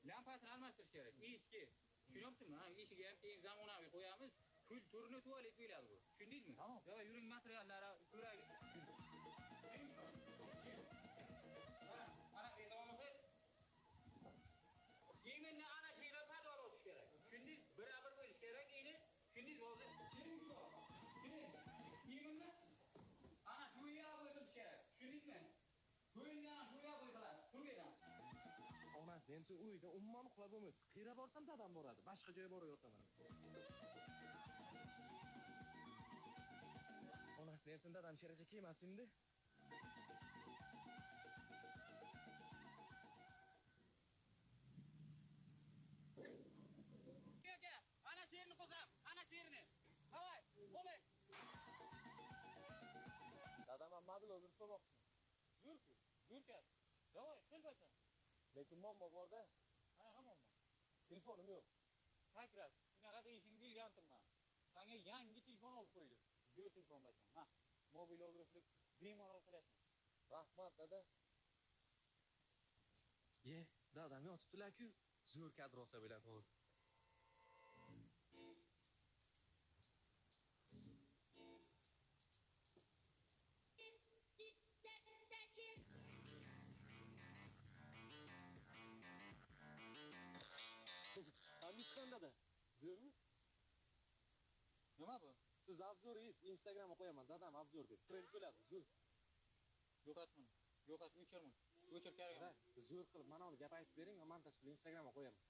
Lampasini almashtirish kerak. Eski. Tushunyapsizmi? Ha, eshigiga ham keyin zamonaviy qo'yamiz. Kul turni tuvalet bo'ladi bu. Tushundingizmi? Tamam. Yo, yuring materiallari ko'raylik. Ana e'tiborga Yeminni ana shuylar pador o'tish kerak. Tushundingiz? Bir-bir bo'lish kerak endi. Tushundingiz hozir? Yeminni ana shu yerga o'tish kerak. Tushundingizmi? Ko'yindan shu yerga qo'yiladi. Turmaydan. Onasi endi uyda umuman uxlab bo'lmaydi. Qayerga borsam dadam boradi. Boshqa joyga borayotaman. Onasi endi dadam sheracha kiymasin-da. Aka, ana shu yerni qo'zg'ab, ana shu yerni. Havay, qo'li. Dadam ham mobil o'zini so'moqchi. Yurku, yurka. Davay, kelbasan. Lekin muammo bor-da. Qanaqa muammo? Telefonim yo'q. Sakrat, shunaqa deyishingni bilganman. Senga yangi telefon olib qo'ydim. Yo'q telefon basan. Ha, mobil o'g'irlik bemalol qilasan. Rahmat, dada. Ye, dadam yotibdilar-ku. Zo'r kadrosa bilan hozir. Hamma chiqqan dada. Zo'rmi? Nima bu? Siz obzoringiz Instagramga qo'yaman. Dadam obzor deb. Trend bo'ladi, zo'r. Yo'qotmin. Yo'qotmin, o'chirmin. O'chir kerak emas. Zo'r qilib mana uni gap aytib bering, men montaj qilib Instagramga qo'yaman.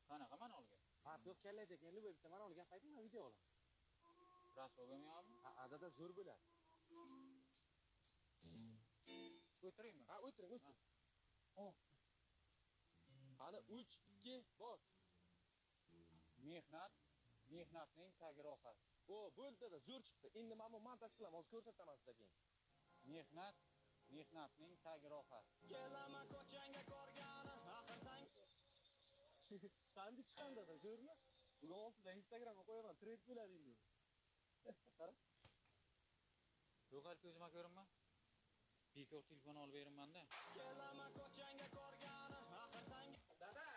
Qanaqa mana olgan? Farq yo'q, kelajak endi bu yerda mana uni gap ayting, men video olaman. Ras bo'lmayapmi? Ha, dada zo'r bo'ladi. O'tiraymi? Ha, o'tiring, o'tiring. Oh. Qani 3 2 bor. Mehnat, mehnatning tagi rohat. O, bo'ldi dada, zo'r chiqdi. Endi men bu montaj qilaman, hozir ko'rsataman sizga keyin. Mehnat, mehnatning tagi rohat. Kelaman ko'changga ko'rgani, axir sen Qanday chiqqan dada, zo'rmi? Bugun oltida Instagramga qo'yaman, trend bo'ladi endi. Qara. Yo'qol ko'zima ko'rinma. Bekor telefon olib beraman-da. kelaman ko'changga ko'rgani, axir sen Dada.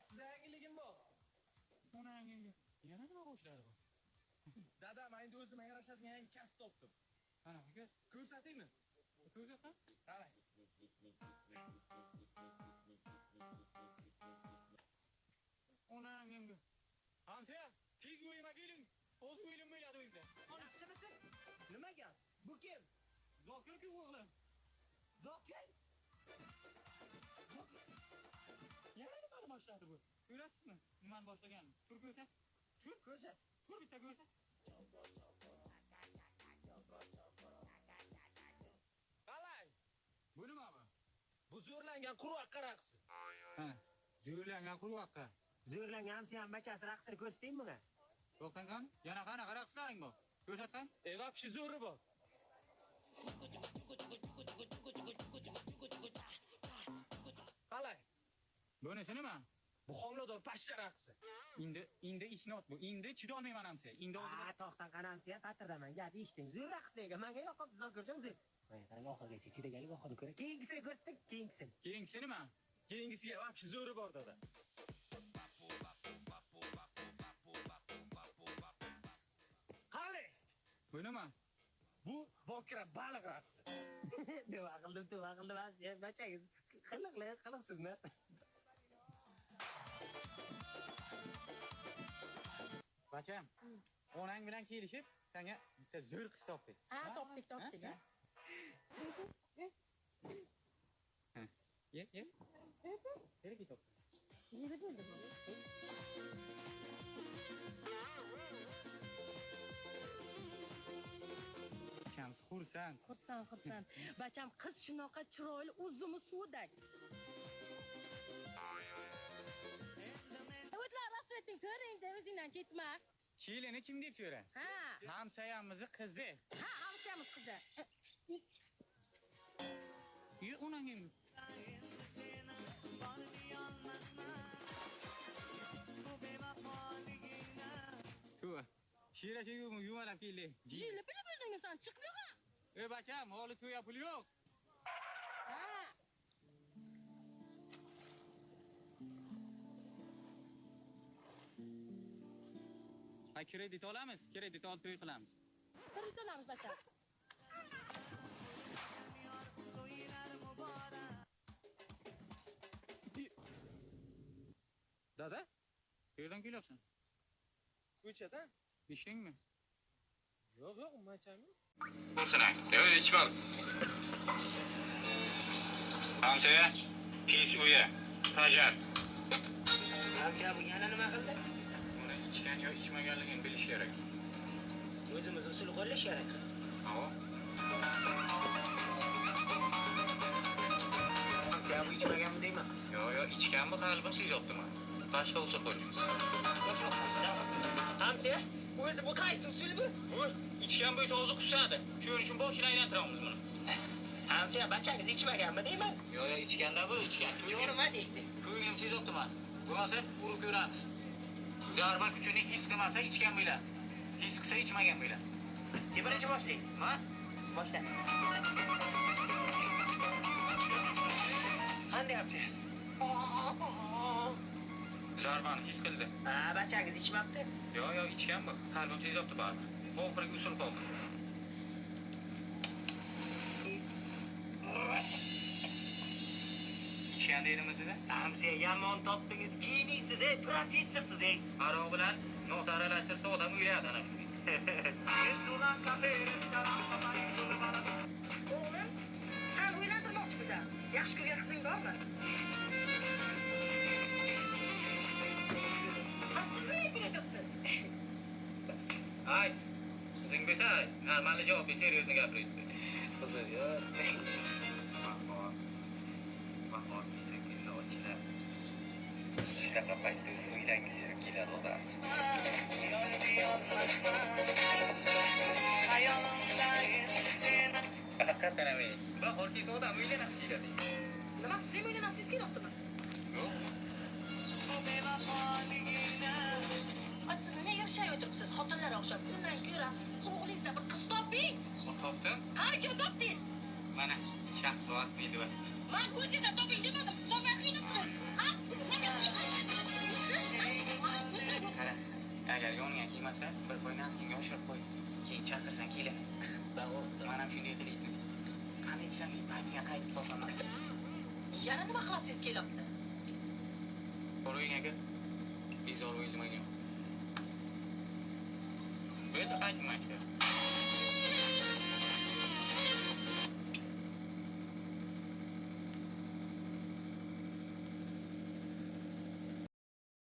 Sizga yangiligim bor. Onangga yana nima qo'shiladi bu? Dada, men endi o'zimga yarashadigan yangi kasb topdim. Qanaqa? Ko'rsataymi? Ko'rsatma. Qarang. Onangga. Hamsa, tez o'yima keling. O'z o'ylim bo'ladi o'yimda. Yaxshimisiz? Nima gap? Bu kim? Zokir-ku o'g'lim. Zokir? Yana nimani boshladi bu? Ko'rasizmi? Nimani boshlaganini? Tur ko'rsat. Tur Ko'rsat. Tur bitta ko'rsat. Qalay. Bu nima bu? Bu zo'rlangan quruq raqsi. Ha, zo'rlangan qurvaqqa. Zo'rlangan hamsiyam bachasi raqsini ko'rsataymi bunga? To'xtang qani? Yana qanaqa raqslaring bor? Ko'rsatgan? Vobshe zo'ri bor. Qalay. Bunisi nima? Bu homilador pashsha raqsi. Endi isnot bu. Endi chidolmayman hamsa. Endi hozir To'xtan qaramsiya, patirdaman, gap eshiting. Zo'r raqsdagi menga yoqib Zokirjon zo'r. Mana qarang, oxirigacha chidaganlik oxirida ko'ra. Keyingisini ko'rsating, keyingisini. keyingisi nima? Keyingisiga vobshe zo'ri bor dada. Qalay. Bu nima? Bu bokira baliq raqsi. Deva qildim, hamsiya bachangiz qiliqsiz-da. Bacham, onang bilan kelishib, senga bitta zo'r qiz topdik. Ha, topdik. Ha? Ye. Nerga topdik? Yeri bo'ldi bu. Shams xursand. Xursand. Bacham qiz shunaqa chiroyli, uzumi suvdak. O'tlar rasveting ko'ringda o'zingdan ketma. Shelini kim deb so'ra? Ha, Hamsayamizni qizi. ha, hamshamiz qizi. Ye onangga. seni borni yolmasman. Bu bevafoligingni Tu. Shiracha yumalab keldi. Jili pili sen chiqib yo'q. Bacham, holi to'ya pul yo'q. Ha. Ha, kredit olamiz, kredit olib to'y qilamiz. Kredit olamiz bacham. Dada, qayerdan kelyapsan? Ko'chada? Ishingmi? Yo'q, umacham yo'q. Ko'rsana. Yo'q, ichib ol. Hamsoya, pis uya, hajar. Hamsa bu yana nima qildi? Buni ichgan yo ichmaganligini bilish kerak. O'zimiz usul qo'llash kerak. Avo. Hamsa bu ichmaganmi deyman. Yo, ichganmi qalbim sezayaptimi? Boshqa usul qo'yamiz. Hamsa, o'zi bu qaysi usul bu? Bu ichgan bo'lsa o'zi qusadi. Shuning uchun boshini aylantiramiz buni. Hamsa, bachangiz ichmaganmi deyman. Yo, ichganda bu ichgan. Nima deydi? Ko'nglim sezayaptimi? Bo'lmasa urib ko'ramiz. Zarba kuchini his qilmasa ichgan bo'ladi. His qilsa ichmagan bo'ladi. Birinchi boshlaydi. Ha? Boshla. Qanday yapti? Zarbani his qildi. Ha, bachangiz ichmabdi. Yo, ichgan bu. Qalbim sezayapti baribir. Oxirgi usul qoldi. Ichgan deydimizda? Hamsa, yomon topdingiz, kiyiniysiz, profitsiz, Aroq bilan nos aralashtirsa odam uylaydi ana shunday. O'g'lim, sen uylantirmoqchimisan? Yaxshi ko'rgan qizing bormi? Ha, siz nima kulyapsiz? Ayt. Qizing bo'lsa, normalni javob ber, seryozni gapiraylik. Qiziq, yo. Mahmud bizakinni ochila. Shunaqa paytda o'zi o'ylangisi keladi odam. Faqat qaramaydi. Bahorgi odam o'ylanib keladi. Nima siz uylanasiz kelyaptimi? Yo'q. Siz nima yashayib o'tiribsiz? Xotinlar o'xshab undan ko'ra o'g'lingizga bir qiz toping. Topdim. Qancha topdingiz? Mana shaxsi vaqtmaydi va Men o'zingizga toping demadim. Siz ham qiynab turasiz. Ha? qara. Agar yongan kelmasa, bir qo'ynasingga oshirib qo'y. Keyin chaqirsan keladi. Mana shunday qilaylik. Qani aytsam, paytiga qaytib bosaman. Yana nima qilasiz kelyapti? Qo'yinga bezor o'ylamayman. Bu yerda qaytmaychi.